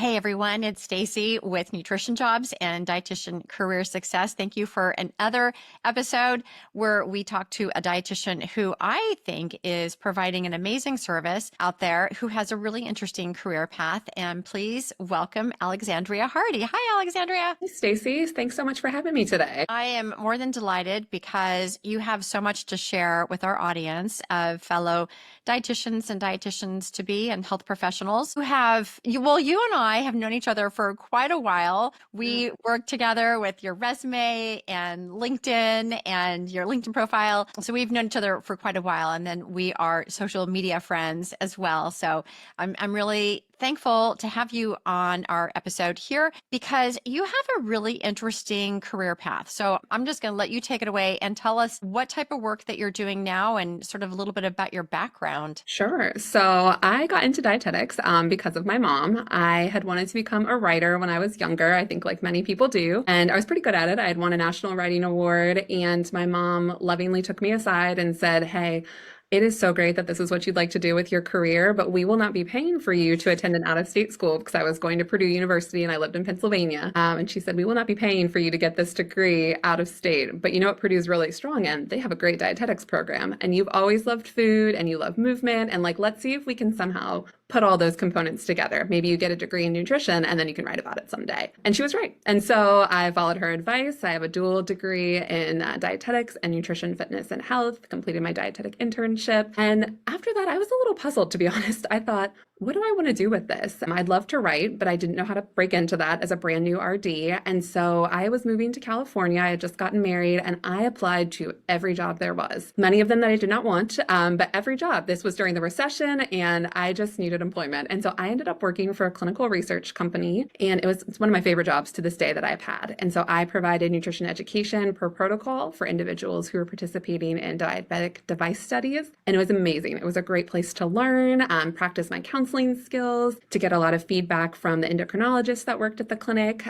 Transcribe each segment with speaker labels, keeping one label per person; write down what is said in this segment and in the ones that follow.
Speaker 1: Hey everyone, it's Stacey with NutritionJobs and Dietitian Career Success. Thank you for another episode where we talk to a dietitian who I think is providing an amazing service out there, who has a really interesting career path. And please welcome Alexandria Hardy. Hi, Alexandria.
Speaker 2: Hey, Stacey, thanks so much for having me today.
Speaker 1: I am more than delighted because you have so much to share with our audience of fellow dietitians and dietitians to be and health professionals who have you. Well, you and I have known each other for quite a while. We worked together with your resume and LinkedIn and your LinkedIn profile. So we've known each other for quite a while. And then we are social media friends as well. So I'm really thankful to have you on our episode here because you have a really interesting career path. So I'm just going to let you take it away and tell us what type of work that you're doing now and sort of a little bit about your background.
Speaker 2: Sure. So I got into dietetics because of my mom. I had wanted to become a writer when I was younger, I think like many people do, and I was pretty good at it. I had won a national writing award, and my mom lovingly took me aside and said, "Hey, it is so great that this is what you'd like to do with your career, but we will not be paying for you to attend an out-of-state school," because I was going to Purdue University and I lived in Pennsylvania. And she said, "We will not be paying for you to get this degree out of state. But you know what Purdue's really strong in? They have a great dietetics program. And you've always loved food and you love movement. And like, let's see if we can somehow put all those components together. Maybe you get a degree in nutrition and then you can write about it someday." And she was right. And so I followed her advice. I have a dual degree in dietetics and nutrition, fitness, and health, completed my dietetic internship. And after that, I was a little puzzled, to be honest. I thought, what do I want to do with this? I'd love to write, but I didn't know how to break into that as a brand new RD. And so I was moving to California. I had just gotten married and I applied to every job there was. Many of them that I did not want, but every job. This was during the recession and I just needed employment. And so I ended up working for a clinical research company, and it's one of my favorite jobs to this day that I've had. And so I provided nutrition education per protocol for individuals who were participating in diabetic device studies. And it was amazing. It was a great place to learn, practice my counseling skills, to get a lot of feedback from the endocrinologists that worked at the clinic.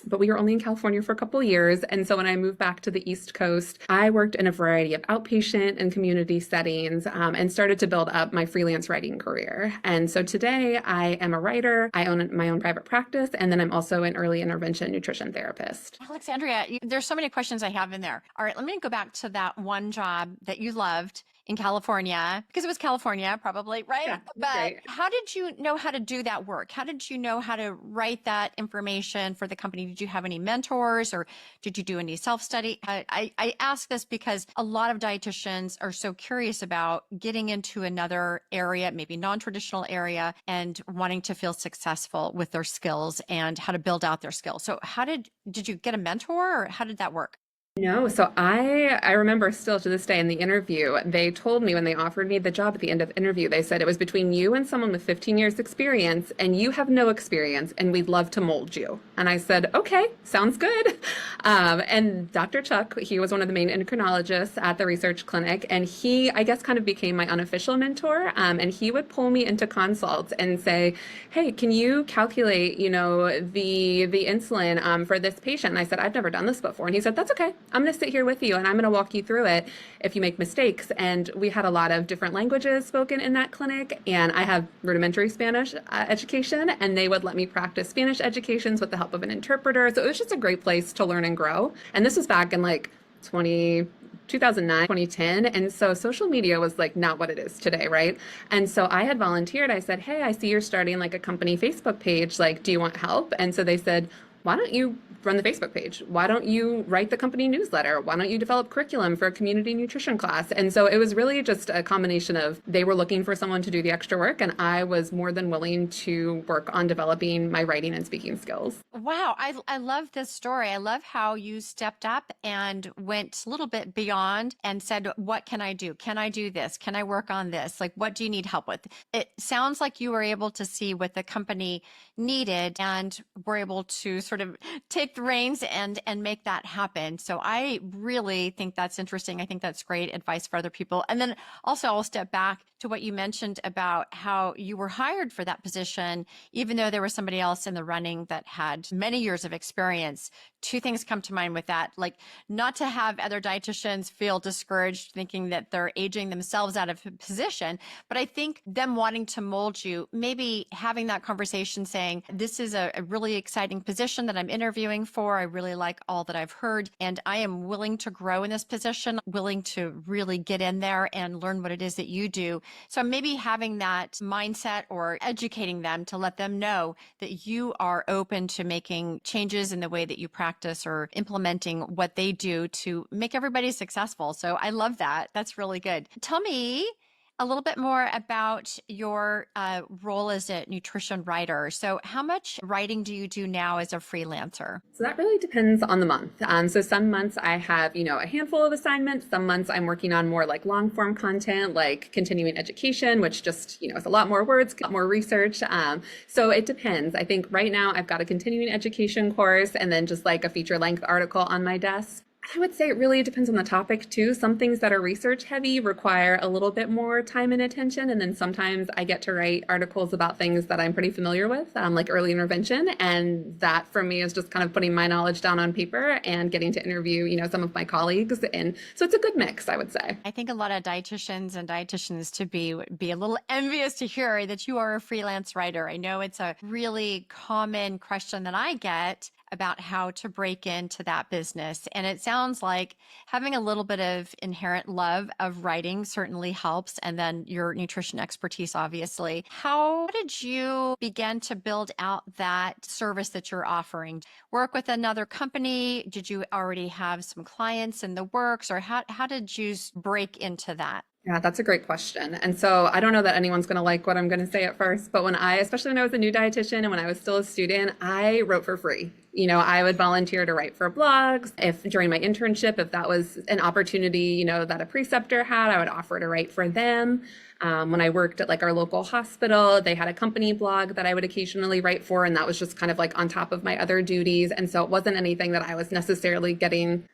Speaker 2: But we were only in California for a couple years. And so when I moved back to the East Coast, I worked in a variety of outpatient and community settings, and started to build up my freelance writing career. And so today I am a writer. I own my own private practice. And then I'm also an early intervention nutrition therapist.
Speaker 1: Alexandria, there's so many questions I have in there. All right, let me go back to that one job that you loved in California, because it was California, probably, right?
Speaker 2: Yeah,
Speaker 1: But
Speaker 2: great.
Speaker 1: how did you know how to do that work? How did you know how to write that information for the company? Did you have any mentors or did you do any self-study? I ask this because a lot of dietitians are so curious about getting into another area, maybe non-traditional area, and wanting to feel successful with their skills and how to build out their skills. So did you get a mentor or how did that work?
Speaker 2: No, so I remember still to this day in the interview, they told me when they offered me the job at the end of the interview, they said it was between you and someone with 15 years experience, and you have no experience, and we'd love to mold you. And I said, okay, sounds good. And Dr. Chuck, he was one of the main endocrinologists at the research clinic, and he, I guess, kind of became my unofficial mentor. And he would pull me into consults and say, "Hey, can you calculate, the insulin for this patient?" And I said, "I've never done this before." And he said, "That's okay. I'm going to sit here with you and I'm going to walk you through it if you make mistakes." And we had a lot of different languages spoken in that clinic. And I have rudimentary Spanish education, and they would let me practice Spanish educations with the help of an interpreter. So it was just a great place to learn and grow. And this was back in like 2009, 2010. And so social media was like not what it is today, right? And so I had volunteered. I said, "Hey, I see you're starting like a company Facebook page. Like, do you want help?" And so they said, "Why don't you run the Facebook page? Why don't you write the company newsletter? Why don't you develop curriculum for a community nutrition class?" And so it was really just a combination of they were looking for someone to do the extra work, and I was more than willing to work on developing my writing and speaking skills.
Speaker 1: Wow, I love this story. I love how you stepped up and went a little bit beyond and said, "What can I do? Can I do this? Can I work on this? Like, what do you need help with?" It sounds like you were able to see what the company needed and were able to sort of take the reins and make that happen. So I really think that's interesting. I think that's great advice for other people. And then also I'll step back to what you mentioned about how you were hired for that position, even though there was somebody else in the running that had many years of experience. Two things come to mind with that, like not to have other dietitians feel discouraged thinking that they're aging themselves out of position, but I think them wanting to mold you, maybe having that conversation saying, this is a really exciting position that I'm interviewing for. I really like all that I've heard, and I am willing to grow in this position, willing to really get in there and learn what it is that you do. So maybe having that mindset or educating them to let them know that you are open to making changes in the way that you practice or implementing what they do to make everybody successful. So I love that. That's really good. Tell me a little bit more about your role as a nutrition writer. So how much writing do you do now as a freelancer?
Speaker 2: So that really depends on the month. So some months I have, a handful of assignments. Some months I'm working on more like long form content, like continuing education, which just, is a lot more words, a lot more research. So it depends. I think right now I've got a continuing education course and then just like a feature length article on my desk. I would say it really depends on the topic too. Some things that are research heavy require a little bit more time and attention. And then sometimes I get to write articles about things that I'm pretty familiar with, like early intervention. And that for me is just kind of putting my knowledge down on paper and getting to interview, some of my colleagues. And so it's a good mix, I would say.
Speaker 1: I think a lot of dietitians and dietitians to be would be a little envious to hear that you are a freelance writer. I know it's a really common question that I get about how to break into that business. And it sounds like having a little bit of inherent love of writing certainly helps. And then your nutrition expertise, obviously. How did you begin to build out that service that you're offering? Work with another company? Did you already have some clients in the works, or how did you break into that?
Speaker 2: Yeah, that's a great question. And so I don't know that anyone's going to like what I'm going to say at first, but especially when I was a new dietitian and when I was still a student, I wrote for free. I would volunteer to write for blogs. If during my internship, if that was an opportunity, that a preceptor had, I would offer to write for them. When I worked at like our local hospital, they had a company blog that I would occasionally write for, and that was just kind of like on top of my other duties. And so it wasn't anything that I was necessarily getting,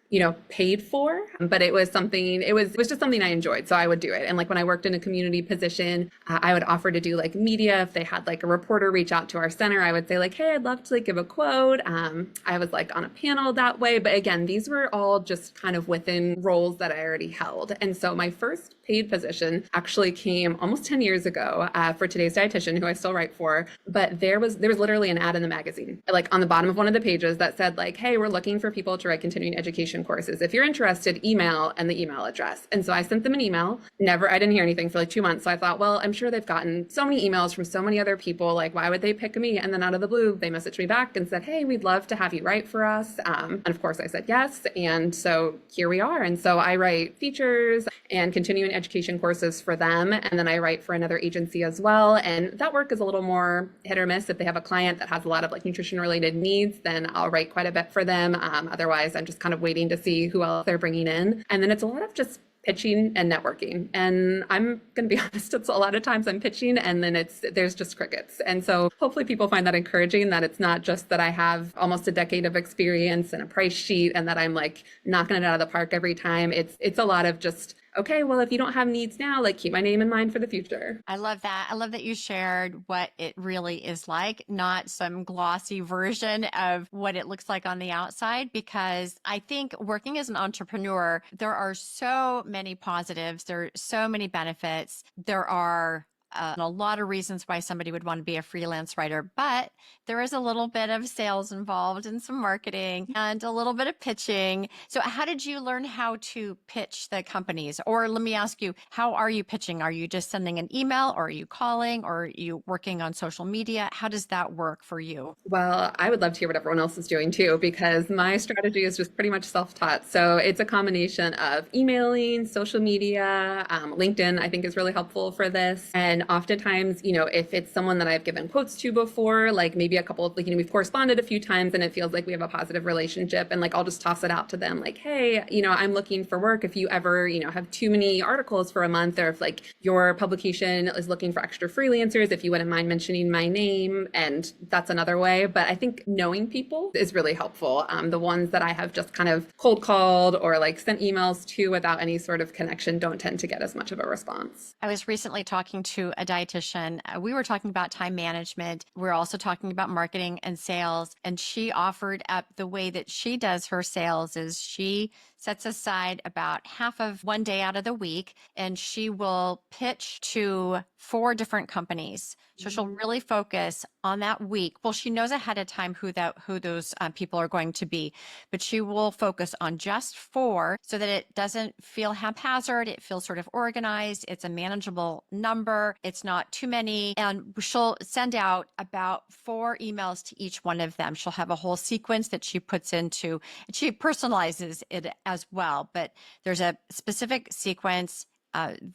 Speaker 2: paid for, but it was just something I enjoyed. So I would do it. And like when I worked in a community position, I would offer to do like media. If they had like a reporter reach out to our center, I would say like, hey, I'd love to like give a quote. I was like on a panel that way. But again, these were all just kind of within roles that I already held. And so my first paid position actually came almost 10 years ago for Today's Dietitian, who I still write for. But there was literally an ad in the magazine, like on the bottom of one of the pages that said like, hey, we're looking for people to write continuing education courses. If you're interested, email and the email address. And so I sent them an email. I didn't hear anything for like 2 months. So I thought, well, I'm sure they've gotten so many emails from so many other people. Like, why would they pick me? And then out of the blue, they messaged me back and said, hey, we'd love to have you write for us. And of course I said yes. And so here we are. And so I write features and continuing education courses for them. And then I write for another agency as well. And that work is a little more hit or miss. If they have a client that has a lot of like nutrition related needs, then I'll write quite a bit for them. Otherwise, I'm just kind of waiting to see who else they're bringing in. And then it's a lot of just pitching and networking. And I'm going to be honest, it's a lot of times I'm pitching and then there's just crickets. And so hopefully people find that encouraging, that it's not just that I have almost a decade of experience and a price sheet and that I'm like knocking it out of the park every time. It's a lot of just, okay, well, if you don't have needs now, like keep my name in mind for the future.
Speaker 1: I love that. I love that you shared what it really is like, not some glossy version of what it looks like on the outside, because I think working as an entrepreneur, there are so many positives. There are so many benefits. There are a lot of reasons why somebody would want to be a freelance writer, but there is a little bit of sales involved and some marketing and a little bit of pitching. So how did you learn how to pitch the companies? Or let me ask you, how are you pitching? Are you just sending an email, or are you calling, or are you working on social media? How does that work for you?
Speaker 2: Well, I would love to hear what everyone else is doing too, because my strategy is just pretty much self-taught. So it's a combination of emailing, social media, LinkedIn, I think is really helpful for this. And And oftentimes, if it's someone that I've given quotes to before, like maybe a couple of, like, we've corresponded a few times and it feels like we have a positive relationship, and like I'll just toss it out to them like, hey, I'm looking for work. If you ever, have too many articles for a month, or if like your publication is looking for extra freelancers, if you wouldn't mind mentioning my name. And that's another way. But I think knowing people is really helpful. The ones that I have just kind of cold called or like sent emails to without any sort of connection don't tend to get as much of a response.
Speaker 1: I was recently talking to a dietitian. We were talking about time management. We're also talking about marketing and sales. And she offered up the way that she does her sales is she sets aside about half of one day out of the week, and she will pitch to 4 different companies. So she'll really focus on that week. Well, she knows ahead of time who those people are going to be, but she will focus on just 4 so that it doesn't feel haphazard. It feels sort of organized. It's a manageable number. It's not too many. And she'll send out about 4 emails to each one of them. She'll have a whole sequence that she puts into, and she personalizes it as well. But there's a specific sequence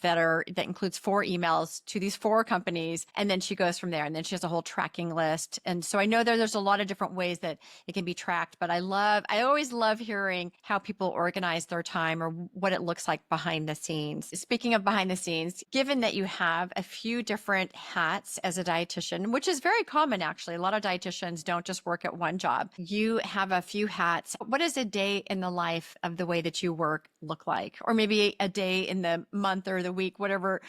Speaker 1: that includes 4 emails to these 4 companies. And then she goes from there. And then she has a whole tracking list. And so I know there's a lot of different ways that it can be tracked, but I always love hearing how people organize their time or what it looks like behind the scenes. Speaking of behind the scenes, given that you have a few different hats as a dietitian, which is very common, actually, a lot of dietitians don't just work at one job. You have a few hats. What does a day in the life of the way that you work look like? Or maybe a day in the month or the week, whatever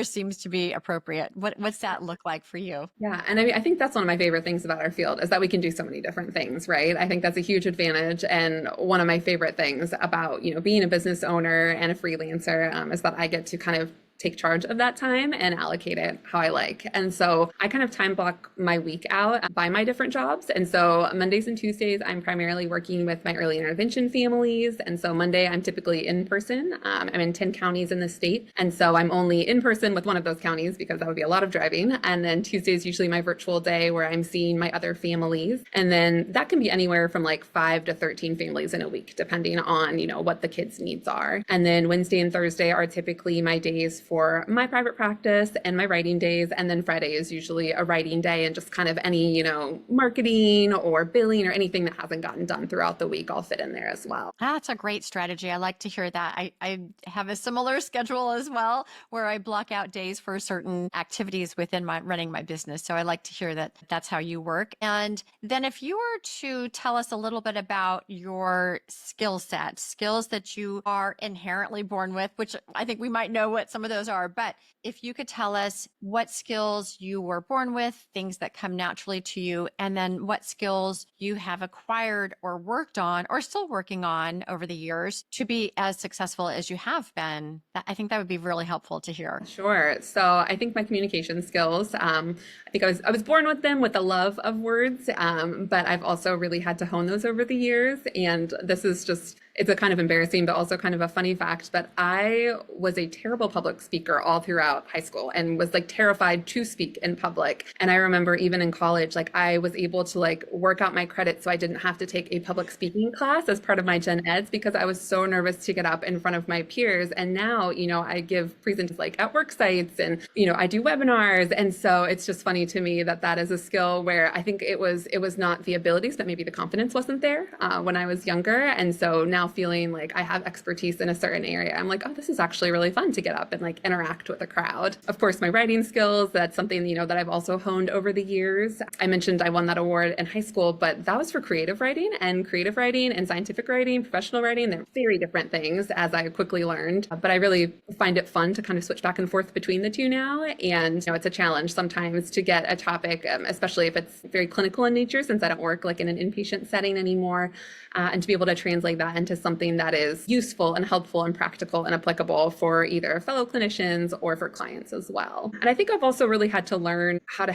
Speaker 1: seems to be appropriate. What's that look like for you?
Speaker 2: Yeah. And I think that's one of my favorite things about our field is that we can do so many different things, right? I think that's a huge advantage. And one of my favorite things about, being a business owner and a freelancer is that I get to kind of take charge of that time and allocate it how I like. And so I kind of time block my week out by my different jobs. And so Mondays and Tuesdays, I'm primarily working with my early intervention families. And so Monday, I'm typically in person. I'm in 10 counties in the state. And so I'm only in person with one of those counties because that would be a lot of driving. And then Tuesday is usually my virtual day where I'm seeing my other families. And then that can be anywhere from like 5 to 13 families in a week, depending on, what the kids' needs are. And then Wednesday and Thursday are typically my days for my private practice and my writing days. And then Friday is usually a writing day, and just kind of any, marketing or billing or anything that hasn't gotten done throughout the week, I'll fit in there as well.
Speaker 1: That's a great strategy. I like to hear that. I have a similar schedule as well, where I block out days for certain activities within running my business. So I like to hear that that's how you work. And then if you were to tell us a little bit about your skill set, skills that you are inherently born with, which I think we might know what some of those are, but if you could tell us what skills you were born with, things that come naturally to you, and then what skills you have acquired or worked on or still working on over the years to be as successful as you have been, I think that would be really helpful to hear.
Speaker 2: Sure. So I think my communication skills, I think I was born with them with a love of words, but I've also really had to hone those over the years. And this is just, it's a kind of embarrassing, but also kind of a funny fact, but I was a terrible public speaker all throughout high school and was like terrified to speak in public. And I remember even in college, like I was able to like work out my credits so I didn't have to take a public speaking class as part of my gen eds because I was so nervous to get up in front of my peers. And now, I give presentations like at work sites and, I do webinars. And so it's just funny to me that that is a skill where I think it was not the abilities, but maybe the confidence wasn't there when I was younger. And so now feeling like I have expertise in a certain area, I'm like, oh, this is actually really fun to get up and like interact with a crowd. Of course, my writing skills, that's something, that I've also honed over the years. I mentioned I won that award in high school, but that was for creative writing and scientific writing, professional writing. They're very different things, as I quickly learned. But I really find it fun to kind of switch back and forth between the two now. And, it's a challenge sometimes to get a topic, especially if it's very clinical in nature, since I don't work like in an inpatient setting anymore, and to be able to translate that into something that is useful and helpful and practical and applicable for either fellow clinicians or for clients as well. And I think I've also really had to learn how to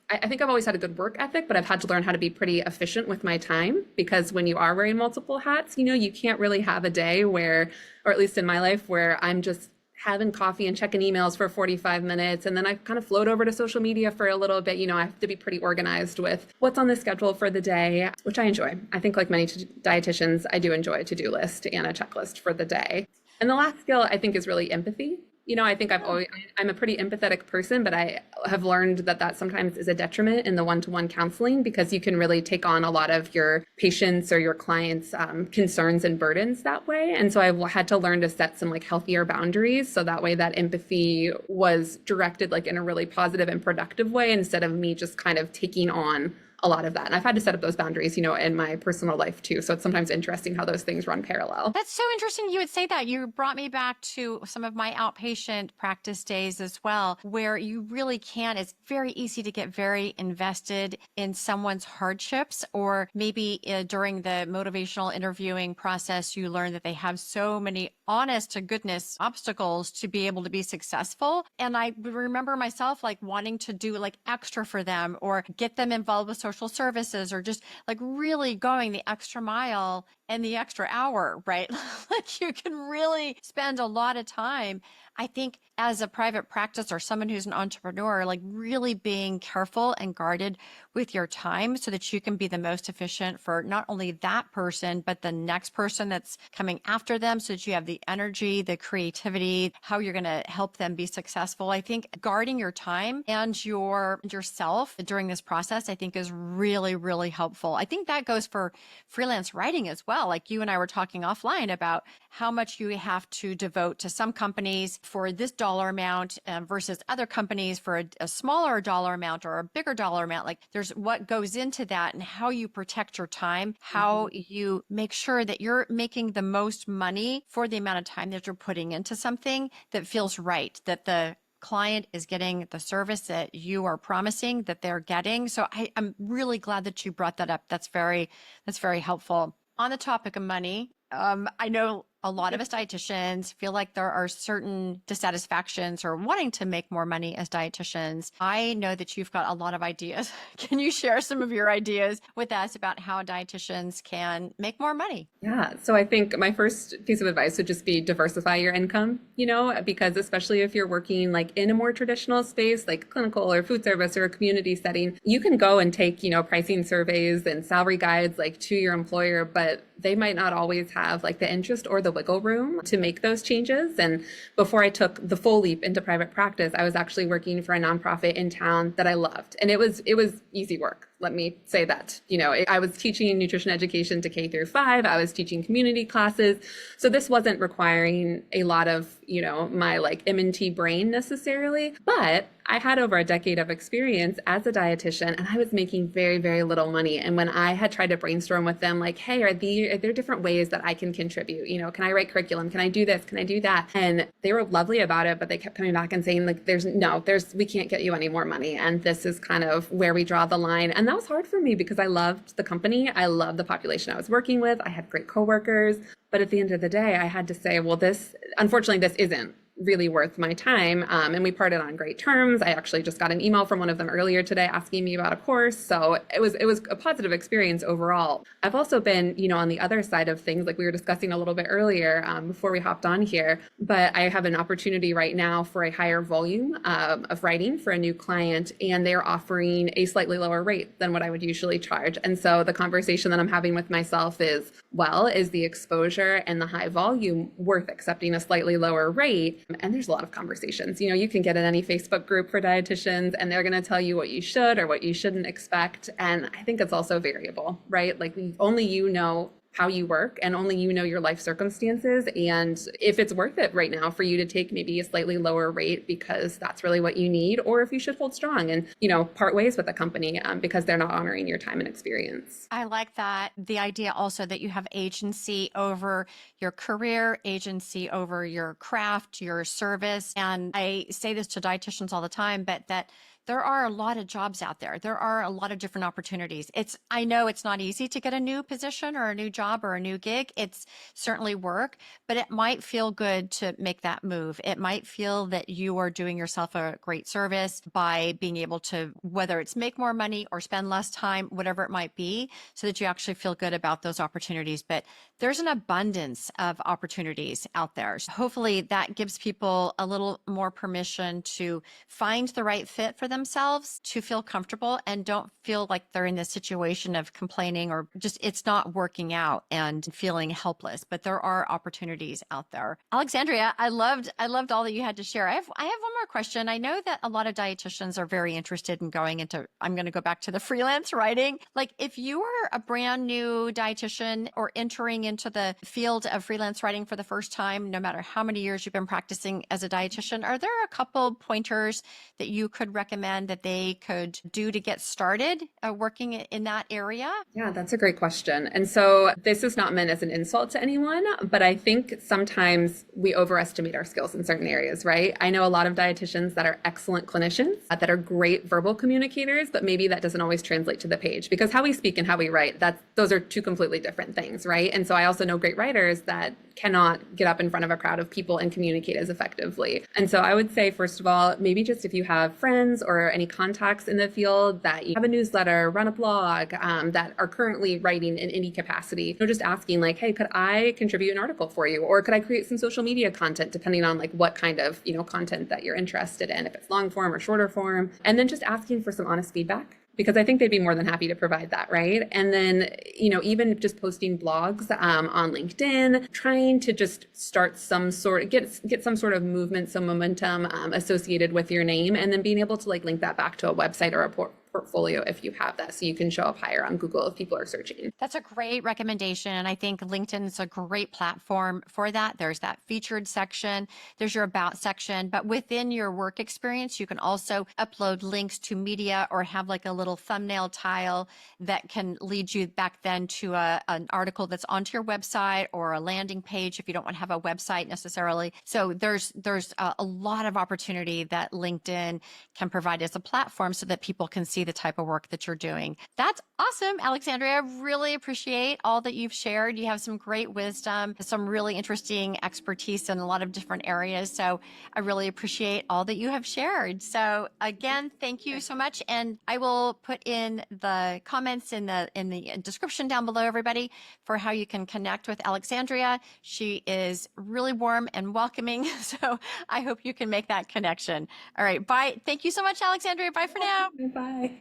Speaker 2: I think I've always had a good work ethic, but I've had to learn how to be pretty efficient with my time, because when you are wearing multiple hats, you can't really have a day where, or at least in my life, where I'm just having coffee and checking emails for 45 minutes. And then I kind of float over to social media for a little bit. I have to be pretty organized with what's on the schedule for the day, which I enjoy. I think like many dietitians, I do enjoy a to-do list and a checklist for the day. And the last skill I think is really empathy. I think I'm a pretty empathetic person, but I have learned that that sometimes is a detriment in the one-to-one counseling because you can really take on a lot of your patients or your clients' concerns and burdens that way. And so I've had to learn to set some like healthier boundaries. So that way that empathy was directed like in a really positive and productive way instead of me just kind of taking on a lot of that. And I've had to set up those boundaries, in my personal life too. So it's sometimes interesting how those things run parallel.
Speaker 1: That's so interesting you would say that. You brought me back to some of my outpatient practice days as well, where you really can. It's very easy to get very invested in someone's hardships, or maybe during the motivational interviewing process, you learn that they have so many honest to goodness obstacles to be able to be successful. And I remember myself like wanting to do like extra for them or get them involved with social services or just like really going the extra mile and the extra hour, right? Like you can really spend a lot of time. I think as a private practice or someone who's an entrepreneur, like really being careful and guarded with your time so that you can be the most efficient for not only that person, but the next person that's coming after them so that you have the energy, the creativity, how you're going to help them be successful. I think guarding your time and yourself during this process, I think is really, really helpful. I think that goes for freelance writing as well. Like you and I were talking offline about how much you have to devote to some companies for this dollar amount versus other companies for a smaller dollar amount or a bigger dollar amount. Like there's what goes into that and how you protect your time, how you make sure that you're making the most money for the amount of time that you're putting into something that feels right, that the client is getting the service that you are promising that they're getting. So I'm really glad that you brought that up. That's very helpful. On the topic of money, I know a lot of us dietitians feel like there are certain dissatisfactions or wanting to make more money as dietitians. I know that you've got a lot of ideas. Can you share some of your ideas with us about how dietitians can make more money?
Speaker 2: Yeah. So I think my first piece of advice would just be diversify your income, because especially if you're working like in a more traditional space, like clinical or food service or a community setting, you can go and take, pricing surveys and salary guides like to your employer, but they might not always have like the interest or the wiggle room to make those changes. And before I took the full leap into private practice, I was actually working for a nonprofit in town that I loved. And it was easy work. Let me say that, I was teaching nutrition education to K through 5. I was teaching community classes. So this wasn't requiring a lot of, my like M&T brain necessarily, but I had over a decade of experience as a dietitian and I was making very, very little money. And when I had tried to brainstorm with them, like, hey, are there different ways that I can contribute? Can I write curriculum? Can I do this? Can I do that? And they were lovely about it, but they kept coming back and saying like, we can't get you any more money. And this is kind of where we draw the line. And that was hard for me because I loved the company. I loved the population I was working with. I had great coworkers. But at the end of the day, I had to say, well, unfortunately, this isn't really worth my time. And we parted on great terms. I actually just got an email from one of them earlier today asking me about a course. So it was a positive experience overall. I've also been, on the other side of things, like we were discussing a little bit earlier before we hopped on here, but I have an opportunity right now for a higher volume of writing for a new client, and they're offering a slightly lower rate than what I would usually charge. And so the conversation that I'm having with myself is, well, is the exposure and the high volume worth accepting a slightly lower rate? And there's a lot of conversations. You can get in any Facebook group for dietitians and they're going to tell you what you should or what you shouldn't expect. And I think it's also variable, right? Like only you know how you work and only you know your life circumstances and if it's worth it right now for you to take maybe a slightly lower rate because that's really what you need, or if you should hold strong and part ways with a company because they're not honoring your time and experience.
Speaker 1: I like that. The idea also that you have agency over your career, agency over your craft, your service. And I say this to dietitians all the time, but that there are a lot of jobs out there. There are a lot of different opportunities. I know it's not easy to get a new position or a new job or a new gig. It's certainly work, but it might feel good to make that move. It might feel that you are doing yourself a great service by being able to, whether it's make more money or spend less time, whatever it might be, so that you actually feel good about those opportunities. But there's an abundance of opportunities out there. So hopefully that gives people a little more permission to find the right fit for them themselves to feel comfortable and don't feel like they're in this situation of complaining or just it's not working out and feeling helpless. But there are opportunities out there. Alexandria, I loved all that you had to share. I have one more question. I know that a lot of dietitians are very interested in going into, I'm going to go back to the freelance writing. Like if you were a brand new dietitian or entering into the field of freelance writing for the first time, no matter how many years you've been practicing as a dietitian, are there a couple pointers that you could recommend that they could do to get started working in that area?
Speaker 2: Yeah, that's a great question. And so this is not meant as an insult to anyone, but I think sometimes we overestimate our skills in certain areas, right? I know a lot of dietitians that are excellent clinicians, that are great verbal communicators, but maybe that doesn't always translate to the page because how we speak and how we write, those are two completely different things, right? And so I also know great writers that cannot get up in front of a crowd of people and communicate as effectively. And so I would say, first of all, maybe just if you have friends or any contacts in the field that you have a newsletter, run a blog, that are currently writing in any capacity, just asking like, hey, could I contribute an article for you? Or could I create some social media content depending on like what kind of, content that you're interested in, if it's long form or shorter form, and then just asking for some honest feedback, because I think they'd be more than happy to provide that, right? And then, even just posting blogs on LinkedIn, trying to just start some sort, get some sort of movement, some momentum associated with your name, and then being able to like link that back to a website or a portfolio if you have that, so you can show up higher on Google if people are searching.
Speaker 1: That's a great recommendation. And I think LinkedIn is a great platform for that. There's that featured section, there's your about section, but within your work experience, you can also upload links to media or have like a little thumbnail tile that can lead you back then to an article that's onto your website or a landing page if you don't want to have a website necessarily. So there's a lot of opportunity that LinkedIn can provide as a platform so that people can see the type of work that you're doing. That's awesome, Alexandria. I really appreciate all that you've shared. You have some great wisdom, some really interesting expertise in a lot of different areas. So I really appreciate all that you have shared. So again, thank you so much. And I will put in the comments in the description down below, everybody, for how you can connect with Alexandria. She is really warm and welcoming. So I hope you can make that connection. All right. Bye. Thank you so much, Alexandria. Bye for now.
Speaker 2: Bye.